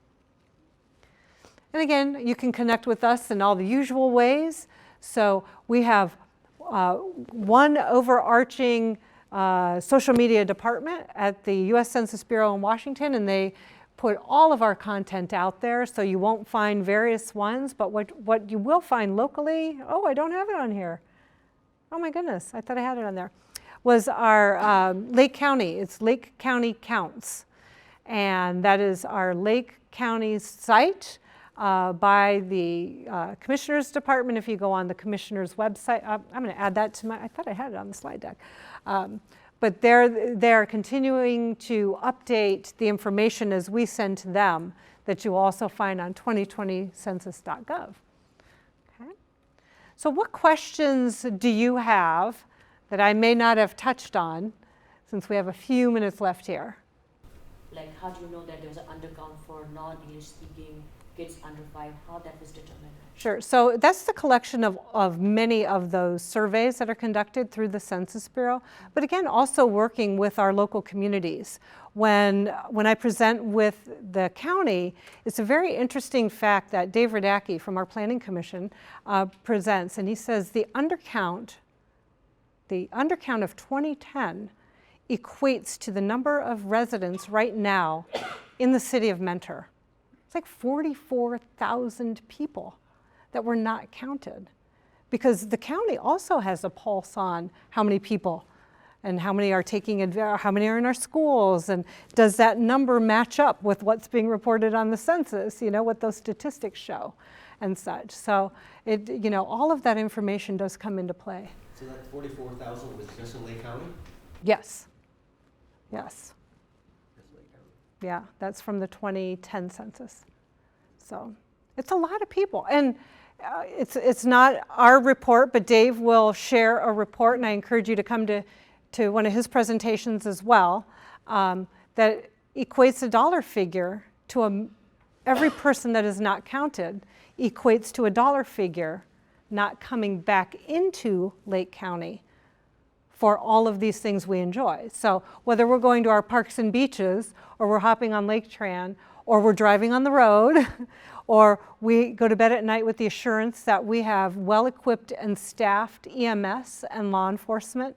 And again, you can connect with us in all the usual ways. So we have one overarching social media department at the U.S. Census Bureau in Washington, and they put all of our content out there, so you won't find various ones, but what you will find locally, oh, I don't have it on here. Oh my goodness, I thought I had it on there, was our Lake County. It's Lake County Counts, and that is our Lake County site by the Commissioner's Department. If you go on the Commissioner's website, I'm going to add that to I thought I had it on the slide deck. But they're continuing to update the information as we send to them that you also find on 2020census.gov. Okay? So what questions do you have that I may not have touched on, since we have a few minutes left here? Like, how do you know that there's an undercount for non-English speaking kids under 5, how that was determined? Sure. So that's the collection of many of those surveys that are conducted through the Census Bureau, but again, also working with our local communities. When I present with the county, it's a very interesting fact that Dave Radacki from our Planning Commission presents, and he says the undercount of 2010 equates to the number of residents right now in the city of Mentor. It's like 44,000 people that were not counted, because the county also has a pulse on how many people and how many are how many are in our schools, and does that number match up with what's being reported on the census, what those statistics show and such. So all of that information does come into play. So that 44,000 was just in Lake County? Yes. Just Lake County. Yeah, that's from the 2010 census. So it's a lot of people. And it's not our report, but Dave will share a report, and I encourage you to come to one of his presentations as well, that equates a dollar figure to every person that is not counted equates to a dollar figure not coming back into Lake County for all of these things we enjoy. So whether we're going to our parks and beaches, or we're hopping on Lake Tran, or we're driving on the road, or we go to bed at night with the assurance that we have well-equipped and staffed EMS and law enforcement,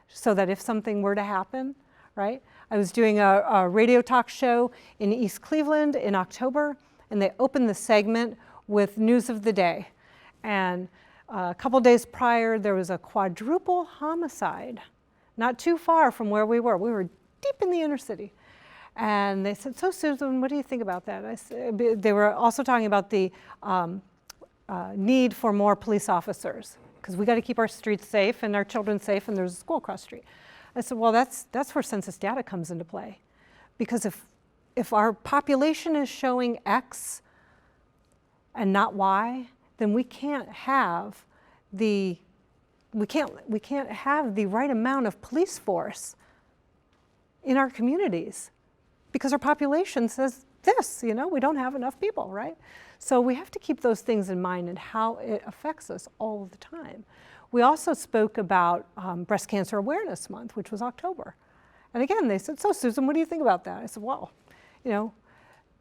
so that if something were to happen, right? I was doing a radio talk show in East Cleveland in October, and they opened the segment with news of the day. And a couple days prior, there was a quadruple homicide, not too far from where we were. We were deep in the inner city. And they said, so Susan, what do you think about that? I said, they were also talking about the need for more police officers, because we got to keep our streets safe and our children safe, and there's a school across the street. I said, well, that's where census data comes into play. Because if our population is showing X and not Y, then we can't have the right amount of police force in our communities, because our population says this, we don't have enough people, right? So we have to keep those things in mind and how it affects us all the time. We also spoke about Breast Cancer Awareness Month, which was October. And again, they said, so Susan, what do you think about that? I said, well,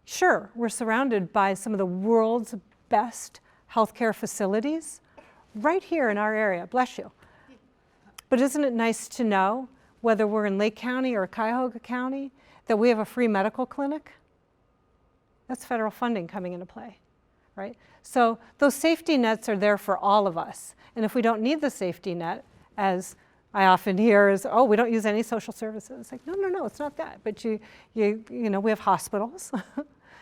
sure, we're surrounded by some of the world's best healthcare facilities right here in our area, bless you. But isn't it nice to know, whether we're in Lake County or Cuyahoga County, that we have a free medical clinic? That's federal funding coming into play, right? So those safety nets are there for all of us. And if we don't need the safety net, as I often hear is, oh, we don't use any social services. It's like, no, it's not that. But we have hospitals,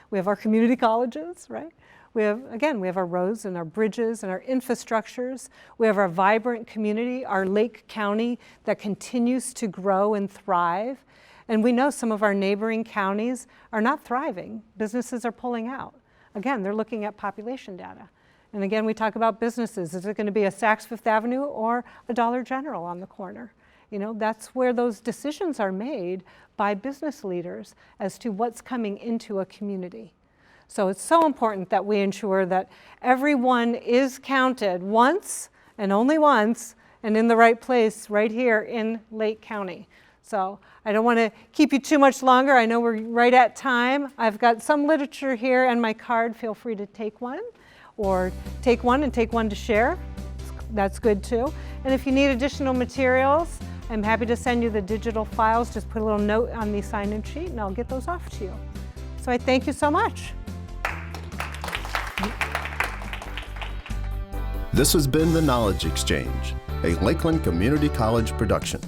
we have our community colleges, right? We have our roads and our bridges and our infrastructures. We have our vibrant community, our Lake County that continues to grow and thrive. And we know some of our neighboring counties are not thriving. Businesses are pulling out. Again, they're looking at population data. And again, we talk about businesses. Is it going to be a Saks Fifth Avenue or a Dollar General on the corner? That's where those decisions are made by business leaders as to what's coming into a community. So it's so important that we ensure that everyone is counted once and only once, and in the right place right here in Lake County. So I don't want to keep you too much longer. I know we're right at time. I've got some literature here and my card. Feel free to take one, or take one and take one to share. That's good too. And if you need additional materials, I'm happy to send you the digital files. Just put a little note on the sign-in sheet and I'll get those off to you. So I thank you so much. This has been The Knowledge Exchange, a Lakeland Community College production.